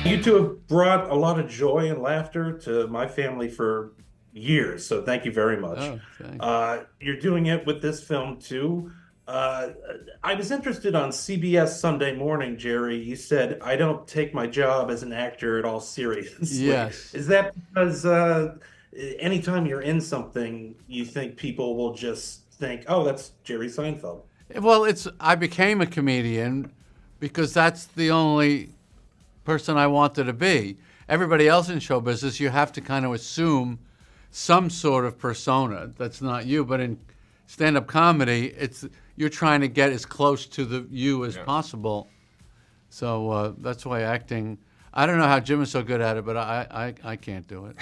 You two have brought a lot of joy and laughter to my family for years, so thank you very much. Oh, thanks. You're doing it with this film too. Uh, I was interested on CBS Sunday Morning, Jerry. You said, I don't take my job as an actor at all seriously. Yes. Is that because anytime you're in something, you think people will just think, oh, that's Jerry Seinfeld? Well, I became a comedian because that's the only person I wanted to be. Everybody else in show business, you have to kind of assume some sort of persona that's not you. But in stand-up comedy, you're trying to get as close to the you as possible. So that's why acting. I don't know how Jim is so good at it, but I can't do it.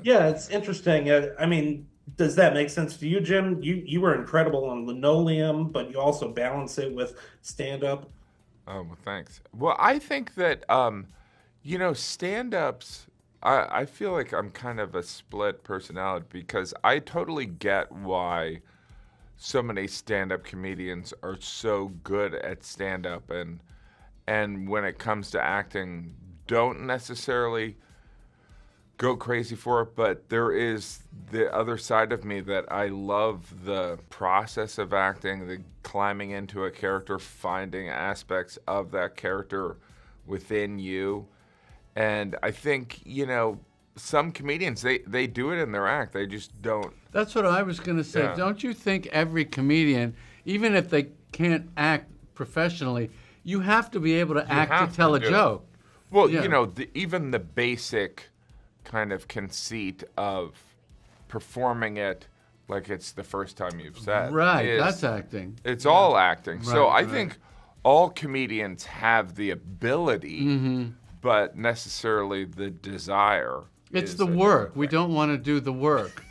Yeah, it's interesting. I mean, does that make sense to you, Jim? You were incredible on Linoleum, but you also balance it with stand-up. Oh, well, thanks. Well, I think that, stand-ups, I feel like I'm kind of a split personality because I totally get why so many stand-up comedians are so good at stand-up and when it comes to acting, don't necessarily go crazy for it, but there is the other side of me that I love the process of acting, the climbing into a character, finding aspects of that character within you. And I think, some comedians, they do it in their act. They just don't. That's what I was going to say. Yeah. Don't you think every comedian, even if they can't act professionally, you have to be able to act have to tell to a do it. joke? Well, Yeah. even the basic kind of conceit of performing it like it's the first time you've said. Right, that's acting. It's all acting. So Right, I right. think all comedians have the ability, Mm-hmm. but necessarily the desire. It's is the a work. different We thing. don't want to do the work.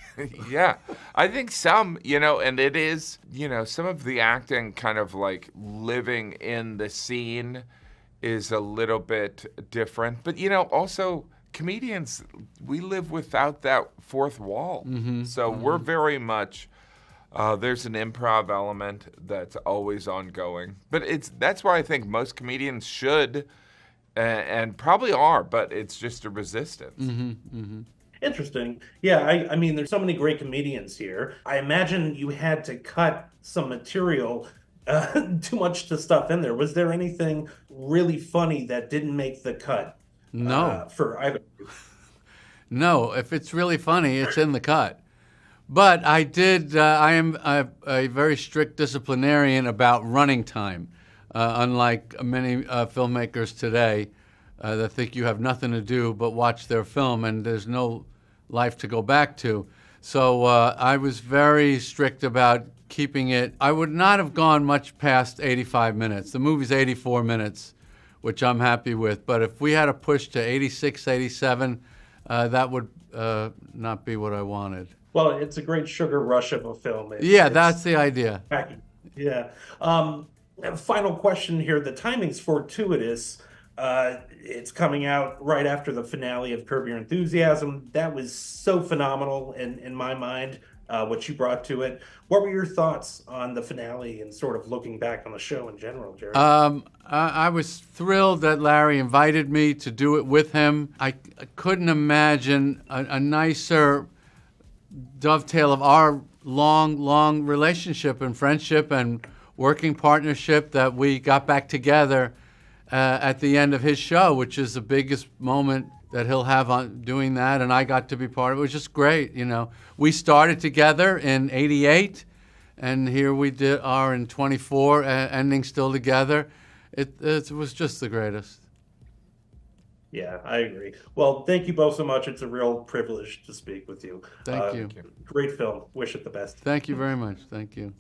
Yeah. I think some, and it is, some of the acting kind of like living in the scene is a little bit different. But, also comedians, we live without that fourth wall. So we're very much, there's an improv element that's always ongoing. But that's why I think most comedians should and probably are, but it's just a resistance. Interesting. Yeah, I mean, there's so many great comedians here. I imagine you had to cut some material, too much to stuff in there. Was there anything really funny that didn't make the cut No. for either of you? No, if it's really funny, it's in the cut. But I am a very strict disciplinarian about running time, unlike many filmmakers today that think you have nothing to do but watch their film and there's no life to go back to. So I was very strict about keeping it. I would not have gone much past 85 minutes. The movie's 84 minutes, which I'm happy with. But if we had to push to 86, 87, that would not be what I wanted. Well, it's a great sugar rush of a film. Yeah, It's that's the idea. packing. Yeah. Final question here. The timing's fortuitous. It's coming out right after the finale of Curb Your Enthusiasm. That was so phenomenal in my mind, what you brought to it. What were your thoughts on the finale and sort of looking back on the show in general, Jerry? I was thrilled that Larry invited me to do it with him. I couldn't imagine a nicer dovetail of our long relationship and friendship and working partnership that we got back together at the end of his show, which is the biggest moment that he'll have on doing that, and I got to be part of it. It was just great, We started together in '88, and here we are in '24, ending still together. It was just the greatest. Yeah, I agree. Well, thank you both so much. It's a real privilege to speak with you. Thank you. Great film. Wish it the best. Thank you very much. Thank you.